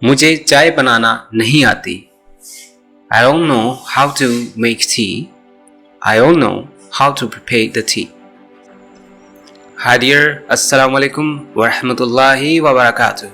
मुझे चाय बनाना नहीं आती। I don't know how to make tea. I don't know how to prepare the tea. Hi dear, Assalamu alaikum wa rahmatullahi wa barakatuh.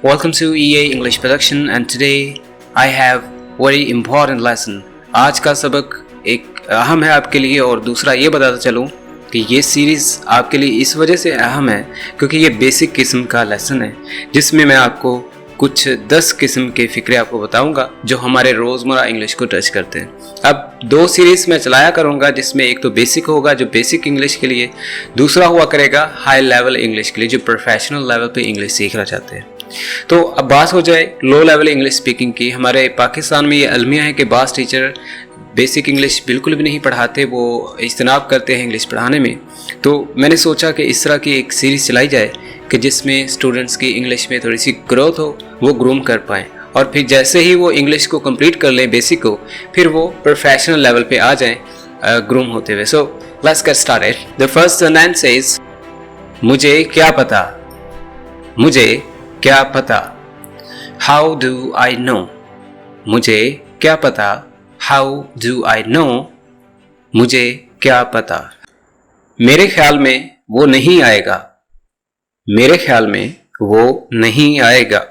Welcome to EA English Production and today I have very important lesson. आज का सबक एक अहम है आपके लिए और दूसरा ये बताता चलूँ कि ये सीरीज़ आपके लिए इस वजह से अहम है क्योंकि ये बेसिक किस्म का लेसन है जिसमें मैं आपको कुछ 10 किस्म के फ़िक्रे आपको बताऊंगा जो हमारे रोज़मर्रा इंग्लिश को टच करते हैं। अब 2 सीरीज़ मैं चलाया करूंगा जिसमें एक तो बेसिक होगा जो बेसिक इंग्लिश के लिए, दूसरा हुआ करेगा हाई लेवल इंग्लिश के लिए जो प्रोफेशनल लेवल पे इंग्लिश सीखना चाहते हैं। तो अब बात हो जाए लो लेवल इंग्लिश स्पीकिंग की। हमारे पाकिस्तान में ये अलमिया है कि बास टीचर बेसिक इंग्लिश बिल्कुल भी नहीं पढ़ाते, वो इज्तनाब करते हैं इंग्लिश पढ़ाने में। तो मैंने सोचा कि इस तरह की एक सीरीज़ चलाई जाए कि जिसमें स्टूडेंट्स की इंग्लिश में थोड़ी सी ग्रोथ हो, वो ग्रूम कर पाएँ और फिर जैसे ही वो इंग्लिश को कंप्लीट कर लें बेसिक को, फिर वो प्रोफेशनल लेवल पे आ जाएं ग्रूम होते हुए। So let's get started. The first sentence is मुझे क्या पता। मुझे क्या पता। How do I know. मुझे क्या पता। How do I know. मुझे क्या पता। मेरे ख्याल में वो नहीं आएगा। मेरे ख्याल में वो नहीं आएगा।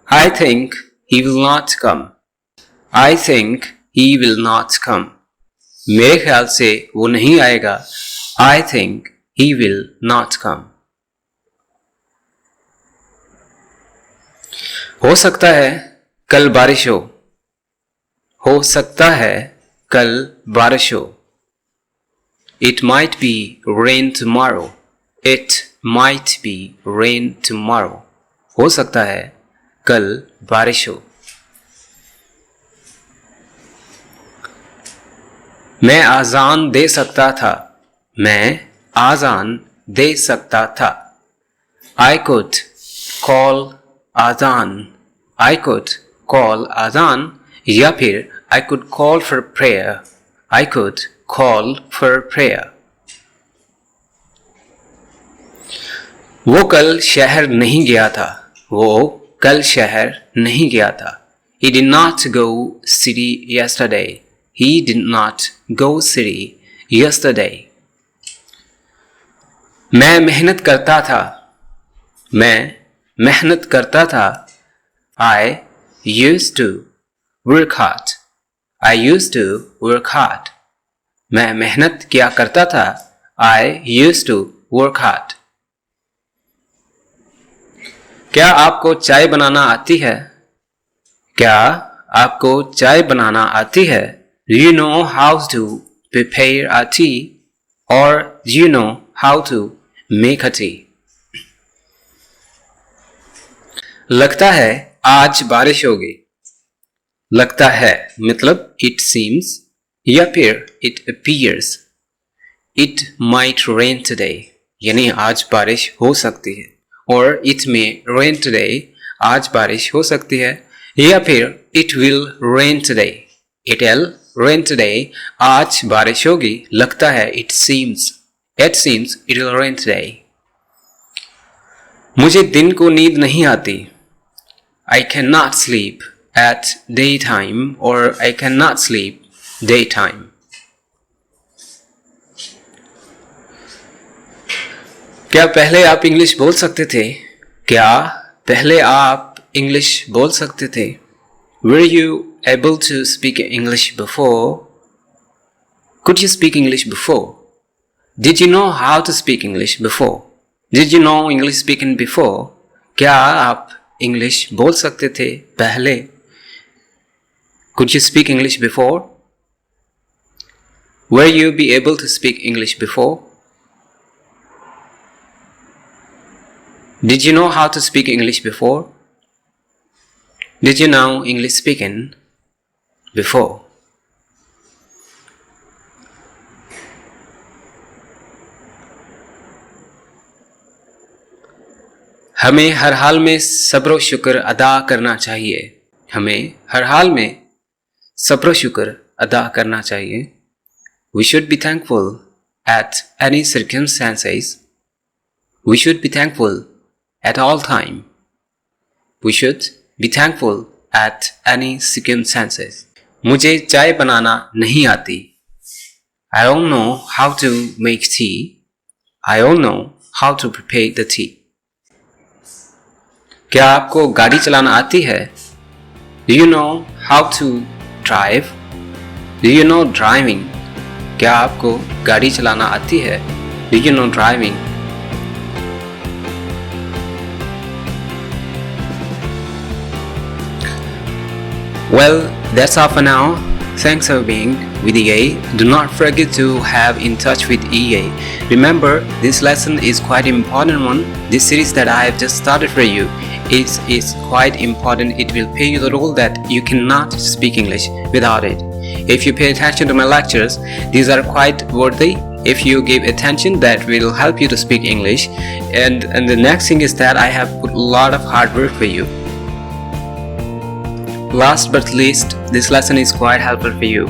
I think he will not come. I think he will not come. मेरे ख्याल से वो नहीं आएगा। I think he will not come. हो सकता है कल बारिश हो। हो सकता है कल बारिश हो। It might be rain tomorrow. It might be rain tomorrow. हो सकता है कल बारिश हो। मैं आज़ान दे सकता था। मैं आज़ान दे सकता था। I could call आज़ान। I could call आज़ान या फिर I could call for prayer. I could call for prayer. वो कल शहर नहीं गया था। वो कल शहर नहीं गया था। He did not go city yesterday. He did not go city yesterday. मैं मेहनत करता था। मैं मेहनत करता था। I used to work hard. I used to work hard. मैं मेहनत किया करता था। I used to work hard. क्या आपको चाय बनाना आती है। क्या आपको चाय बनाना आती है। Do you know how to prepare a tea or do you know how to make a tea? लगता है आज बारिश होगी। लगता है मतलब it seems या फिर it appears. It might rain today यानी आज बारिश हो सकती है और it may rain today आज बारिश हो सकती है या फिर it will rain today. It'll rain today आज बारिश होगी। लगता है it seems it will rain today. मुझे दिन को नींद नहीं आती। I cannot sleep at daytime or I cannot sleep daytime. क्या पहले आप इंग्लिश बोल सकते थे। क्या पहले आप इंग्लिश बोल सकते थे। Were you able to speak English before? Could you speak English before? Did you know how to speak English before? Did you know English speaking before? क्या आप इंग्लिश बोल सकते थे पहले। Could you speak English before? Were you be able to speak English before? Did you know how to speak English before? Did you know English speaking before? हमें हर हाल में सब्र व शुक्र अदा करना चाहिए। हमें हर हाल में सब्र व शुक्र अदा करना चाहिए। We should be thankful at any circumstances. We should be thankful at all time. We should Be thankful at any circumstances. मुझे चाय बनाना नहीं आती. I don't know how to make tea. I don't know how to prepare the tea. क्या आपको गाड़ी चलाना आती है? Do you know how to drive? Do you know driving? क्या आपको गाड़ी चलाना आती है? Do you know driving? Well, that's all for now. Thanks for being with EA. Do not forget to have in touch with EA. Remember, this lesson is quite important one. This series that I have just started for you is quite important. It will play you the role that you cannot speak English without it. If you pay attention to my lectures, these are quite worthy. If you give attention, that will help you to speak English. And the next thing is that I have put a lot of hard work for you. Last but least, this lesson is quite helpful for you.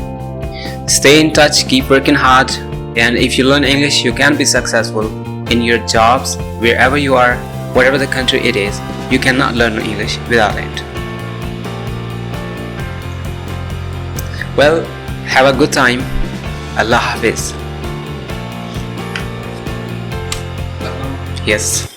Stay in touch, keep working hard, and if you learn English, you can be successful in your jobs, wherever you are, whatever the country it is. You cannot learn English without it. Well, have a good time. Allah Hafiz. Yes.